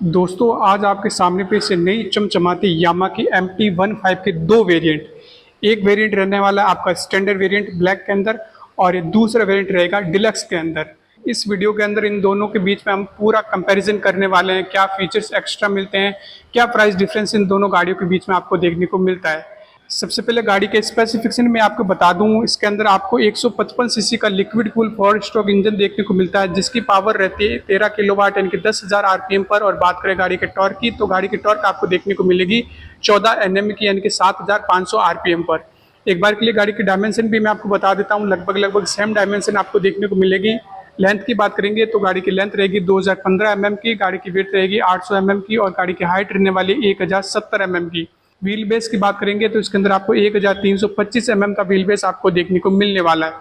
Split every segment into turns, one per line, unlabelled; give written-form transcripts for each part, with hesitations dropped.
दोस्तों आज आपके सामने पे से नई चमचमाती यामा की MT-15 के दो वेरिएंट। एक वेरिएंट रहने वाला है आपका स्टैंडर्ड वेरिएंट ब्लैक के अंदर और ये दूसरा वेरिएंट रहेगा डिलक्स के अंदर। इस वीडियो के अंदर इन दोनों के बीच में हम पूरा कंपैरिजन करने वाले हैं, क्या फीचर्स एक्स्ट्रा मिलते हैं, क्या प्राइस डिफरेंस इन दोनों गाड़ियों के बीच में आपको देखने को मिलता है। सबसे पहले गाड़ी के स्पेसिफिकेशन में आपको बता दूं, इसके अंदर आपको 155 सीसी का लिक्विड कूल 4 स्ट्रोक इंजन देखने को मिलता है, जिसकी पावर रहती है 13 किलोवाट यानी कि 10,000 आरपीएम पर। और बात करें गाड़ी के टॉर्क की, तो गाड़ी की टॉर्क आपको देखने को मिलेगी 14 एनएम की यानी कि 7,500 आरपीएम पर। एक बार के लिए गाड़ी की डायमेंशन भी मैं आपको बता देता हूँ, लगभग सेम डायमेंशन आपको देखने को मिलेगी। लेंथ की बात करेंगे तो गाड़ी की लेंथ रहेगी 2015 mm की, गाड़ी की विड्थ रहेगी 800 mm की और गाड़ी की हाइट रहने वाली 1070 mm की। व्हील बेस की बात करेंगे तो इसके अंदर आपको 1325 mm का व्हील बेस आपको देखने को मिलने वाला है।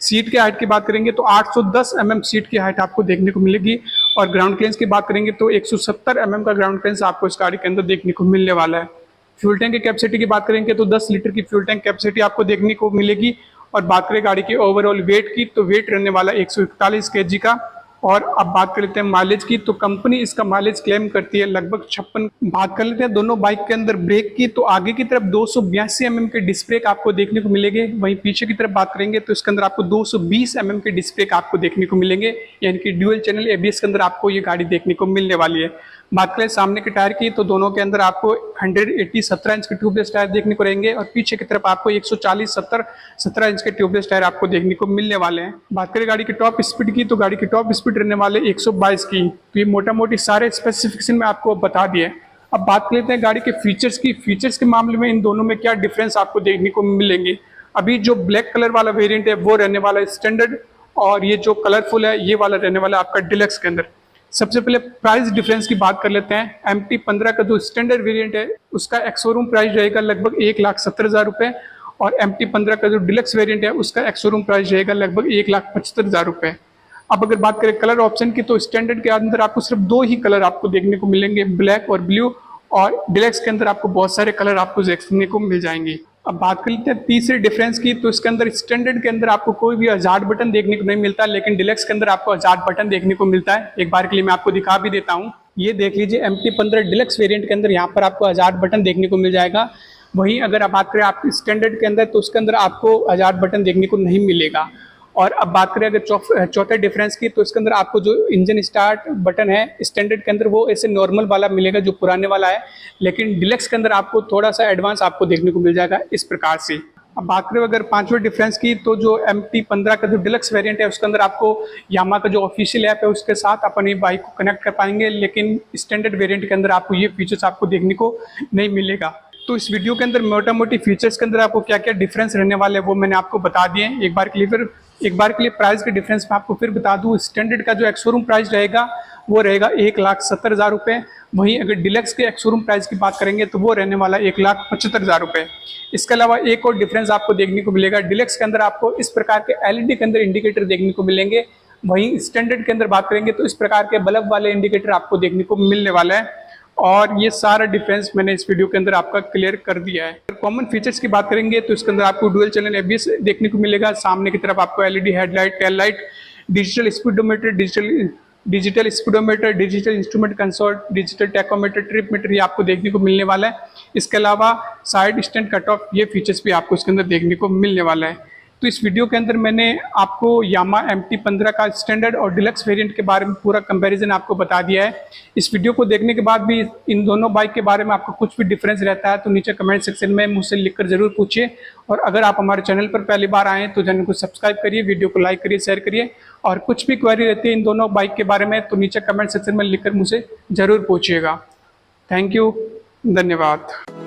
सीट की हाइट की बात करेंगे तो 810 mm सीट की हाइट आपको देखने को मिलेगी और ग्राउंड क्लियरेंस की बात करेंगे तो 170 mm का ग्राउंड क्लियरेंस आपको इस गाड़ी के अंदर देखने को मिलने वाला है। फ्यूल टैंक की कैपेसिटी की बात करेंगे तो 10 लीटर की फ्यूल टैंक कैपेसिटी आपको देखने को मिलेगी। और बात करें गाड़ी की ओवरऑल वेट की, तो वेट रहने वाला 141 kg का। और अब बात कर लेते हैं माइलेज की, तो कंपनी इसका माइलेज क्लेम करती है लगभग 56। बात कर लेते हैं दोनों बाइक के अंदर ब्रेक की, तो आगे की तरफ 282 mm के डिस्क ब्रेक आपको देखने को मिलेंगे। वहीं पीछे की तरफ बात करेंगे तो इसके अंदर आपको 220 mm के डिस्क ब्रेक आपको देखने को मिलेंगे, यानी कि ड्यूअल चैनल एबीएस के अंदर आपको ये गाड़ी देखने को मिलने वाली है। बात करें सामने के टायर की, तो दोनों के अंदर आपको 180 17 इंच के ट्यूबलेस टायर देखने को रहेंगे और पीछे की तरफ आपको 140 17 इंच के ट्यूबलेस टायर आपको देखने को मिलने वाले हैं। बात करें गाड़ी की टॉप स्पीड की, तो गाड़ी की टॉप स्पीड रहने वाले 122 की। तो ये मोटा मोटी सारे स्पेसिफिकेशन में आपको बता दिए। अब बात कर लेते हैं गाड़ी के फीचर्स की। फीचर्स के मामले में इन दोनों में क्या डिफरेंस आपको देखने को मिलेंगे। अभी जो ब्लैक कलर वाला वेरिएंट है वो रहने वाला है स्टैंडर्ड और ये जो कलरफुल है ये वाला रहने वाला है आपका डिलक्स के अंदर। सबसे पहले प्राइस डिफरेंस की बात कर लेते हैं। MT-15 का जो स्टैंडर्ड वेरिएंट है उसका एक्स-शोरूम प्राइस रहेगा लगभग 1,70,000 रुपये और MT-15 का जो डिलक्स वेरिएंट है उसका एक्स-शोरूम प्राइस रहेगा लगभग 1,75,000 रुपये। अब अगर बात करें कलर ऑप्शन की, तो स्टैंडर्ड के अंदर आपको सिर्फ दो ही कलर आपको देखने को मिलेंगे, ब्लैक और ब्लू। और डिलक्स के अंदर आपको बहुत सारे कलर आपको देखने को मिल जाएंगे। अब बात कर लेते हैं तीसरे डिफरेंस की, तो इसके अंदर स्टैंडर्ड के अंदर आपको कोई भी हजार्ड बटन देखने को नहीं मिलता, लेकिन डिलक्स के अंदर आपको हजार्ड बटन देखने को मिलता है। एक बार के लिए मैं आपको दिखा भी देता हूँ, ये देख लीजिए MT-15 डिलक्स वेरिएंट के अंदर यहाँ पर आपको हजार्ड बटन देखने को मिल जाएगा। वहीं अगर आप बात करें आप स्टैंडर्ड के अंदर, तो उसके अंदर आपको हजार्ड बटन देखने को नहीं मिलेगा। और अब बात करें अगर चौथे डिफरेंस की, तो इसके अंदर आपको जो इंजन स्टार्ट बटन है स्टैंडर्ड के अंदर वो ऐसे नॉर्मल वाला मिलेगा जो पुराने वाला है, लेकिन डिलक्स के अंदर आपको थोड़ा सा एडवांस आपको देखने को मिल जाएगा इस प्रकार से। अब बात करें अगर पांचवें डिफरेंस की, तो जो MT-15 का जो डिलक्स वेरिएंट है उसके अंदर आपको यामा का जो ऑफिशियल ऐप है उसके साथ अपनी बाइक को कनेक्ट कर पाएंगे, लेकिन स्टैंडर्ड वेरिएंट के अंदर आपको ये फीचर्स आपको देखने को नहीं मिलेगा। तो इस वीडियो के अंदर मोटा मोटी फीचर्स के अंदर आपको क्या क्या डिफरेंस रहने वाले हैं वो मैंने आपको बता दिए। एक बार के लिए प्राइस के डिफरेंस में आपको फिर बता दूं, स्टैंडर्ड का जो एक्स-शोरूम प्राइस रहेगा वो रहेगा 1,70,000 रुपये। वहीं अगर डिलक्स के एक्स-शोरूम प्राइस की बात करेंगे तो वो रहने वाला 1,75,000 रुपये। इसके अलावा एक और डिफरेंस आपको देखने को मिलेगा, डिलक्स के अंदर आपको इस प्रकार के LED के अंदर इंडिकेटर देखने को मिलेंगे। वहीं स्टैंडर्ड के अंदर बात करेंगे तो इस प्रकार के बल्ब वाले इंडिकेटर आपको देखने को मिलने वाला है। और ये सारा डिफरेंस मैंने इस वीडियो के अंदर आपका क्लियर कर दिया है। कॉमन फीचर्स की बात करेंगे तो इसके अंदर आपको डुअल चैनल एबीएस देखने को मिलेगा, सामने की तरफ आपको LED headlight, tail light, digital speedometer, digital speedometer, digital instrument console, digital tachometer, trip meter ये आपको देखने को मिलने वाला है। इसके अलावा साइड स्टैंड कट ऑफ ये फीचर्स भी आपको इसके अंदर देखने को मिलने वाला है। तो इस वीडियो के अंदर मैंने आपको यामा MT-15 का स्टैंडर्ड और डिलक्स वेरिएंट के बारे में पूरा कंपैरिजन आपको बता दिया है। इस वीडियो को देखने के बाद भी इन दोनों बाइक के बारे में आपको कुछ भी डिफरेंस रहता है तो नीचे कमेंट सेक्शन में मुझसे लिखकर जरूर पूछिए। और अगर आप हमारे चैनल पर पहली बार आए तो चैनल को सब्सक्राइब करिए, वीडियो को लाइक करिए, शेयर करिए। और कुछ भी क्वेरी रहती है इन दोनों बाइक के बारे में तो नीचे कमेंट सेक्शन में लिखकर मुझसे जरूर पूछिएगा। थैंक यू, धन्यवाद।